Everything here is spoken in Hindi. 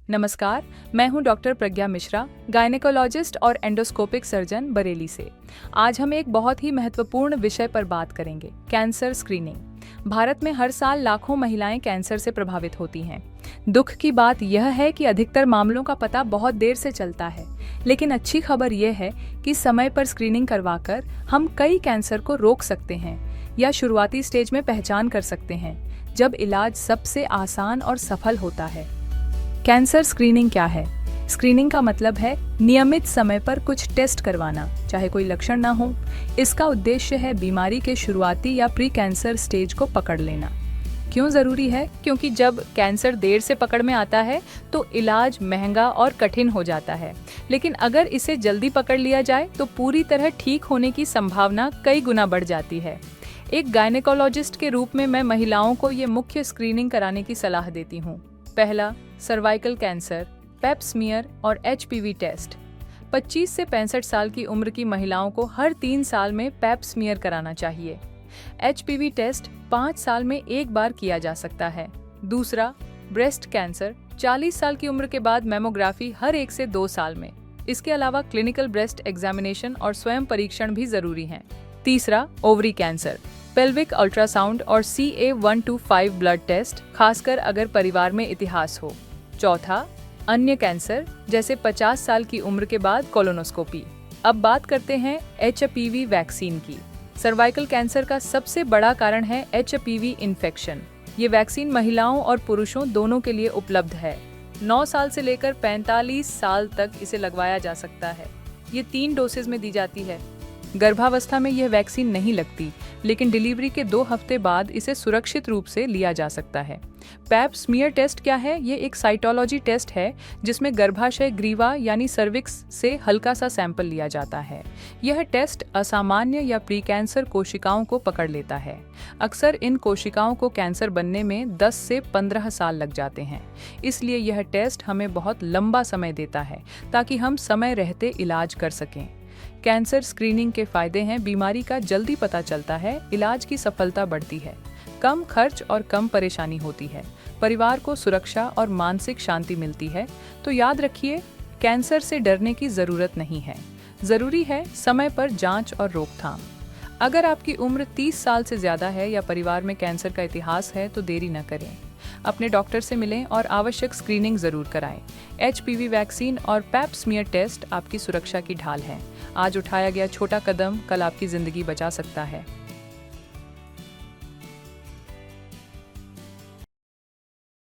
नमस्कार, मैं हूं डॉक्टर प्रज्ञा मिश्रा, गायनेकोलॉजिस्ट और एंडोस्कोपिक सर्जन बरेली से। आज हम एक बहुत ही महत्वपूर्ण विषय पर बात करेंगे, कैंसर स्क्रीनिंग। भारत में हर साल लाखों महिलाएं कैंसर से प्रभावित होती हैं। दुख की बात यह है कि अधिकतर मामलों का पता बहुत देर से चलता है, लेकिन अच्छी खबर यह है कि समय पर स्क्रीनिंग करवाकर हम कई कैंसर को रोक सकते हैं या शुरुआती स्टेज में पहचान कर सकते हैं, जब इलाज सबसे आसान और सफल होता है। कैंसर स्क्रीनिंग क्या है? स्क्रीनिंग का मतलब है नियमित समय पर कुछ टेस्ट करवाना, चाहे कोई लक्षण ना हो। इसका उद्देश्य है बीमारी के शुरुआती या प्री कैंसर स्टेज को पकड़ लेना। क्यों जरूरी है? क्योंकि जब कैंसर देर से पकड़ में आता है तो इलाज महंगा और कठिन हो जाता है, लेकिन अगर इसे जल्दी पकड़ लिया जाए तो पूरी तरह ठीक होने की संभावना कई गुना बढ़ जाती है। एक गायनेकोलॉजिस्ट के रूप में मैं महिलाओं को ये मुख्य स्क्रीनिंग कराने की सलाह देती हूँ। पहला, सर्वाइकल कैंसर, पेप स्मीयर और एचपीवी टेस्ट। 25 से 65 साल की उम्र की महिलाओं को हर 3 साल में पेप स्मीयर कराना चाहिए। एचपीवी टेस्ट 5 साल में एक बार किया जा सकता है। दूसरा, ब्रेस्ट कैंसर, 40 साल की उम्र के बाद मेमोग्राफी हर 1 से 2 साल में। इसके अलावा क्लिनिकल ब्रेस्ट एग्जामिनेशन और स्वयं परीक्षण भी जरूरी हैं। तीसरा, ओवरी कैंसर, पेल्विक अल्ट्रासाउंड और CA-125 ब्लड टेस्ट, खासकर अगर परिवार में इतिहास हो। चौथा, अन्य कैंसर, जैसे 50 साल की उम्र के बाद कोलोनोस्कोपी। अब बात करते हैं HPV वैक्सीन की। सर्वाइकल कैंसर का सबसे बड़ा कारण है HPV इन्फेक्शन। ये वैक्सीन महिलाओं और पुरुषों दोनों के लिए उपलब्ध है। 9 साल से लेकर 45 साल तक इसे लगवाया जा सकता है। ये 3 डोसेज में दी जाती है। गर्भावस्था में यह वैक्सीन नहीं लगती, लेकिन डिलीवरी के 2 हफ्ते बाद इसे सुरक्षित रूप से लिया जा सकता है। पेप स्मीयर टेस्ट क्या है? ये एक साइटोलॉजी टेस्ट है जिसमें गर्भाशय ग्रीवा यानी सर्विक्स से हल्का सा सैंपल लिया जाता है। यह टेस्ट असामान्य या प्री कैंसर कोशिकाओं को पकड़ लेता है। अक्सर इन कोशिकाओं को कैंसर बनने में 10 से 15 साल लग जाते हैं। इसलिए यह टेस्ट हमें बहुत लंबा समय देता है ताकि हम समय रहते इलाज कर सकें। कैंसर स्क्रीनिंग के फायदे हैं: बीमारी का जल्दी पता चलता है, इलाज की सफलता बढ़ती है, कम खर्च और कम परेशानी होती है, परिवार को सुरक्षा और मानसिक शांति मिलती है। तो याद रखिए, कैंसर से डरने की जरूरत नहीं है। जरूरी है समय पर जांच और रोकथाम। अगर आपकी उम्र 30 साल से ज्यादा है या परिवार में कैंसर का इतिहास है तो देरी न करें। अपने डॉक्टर से मिलें और आवश्यक स्क्रीनिंग जरूर कराएं। HPV वैक्सीन और पेप स्मीयर टेस्ट आपकी सुरक्षा की ढाल है। आज उठाया गया छोटा कदम कल आपकी जिंदगी बचा सकता है।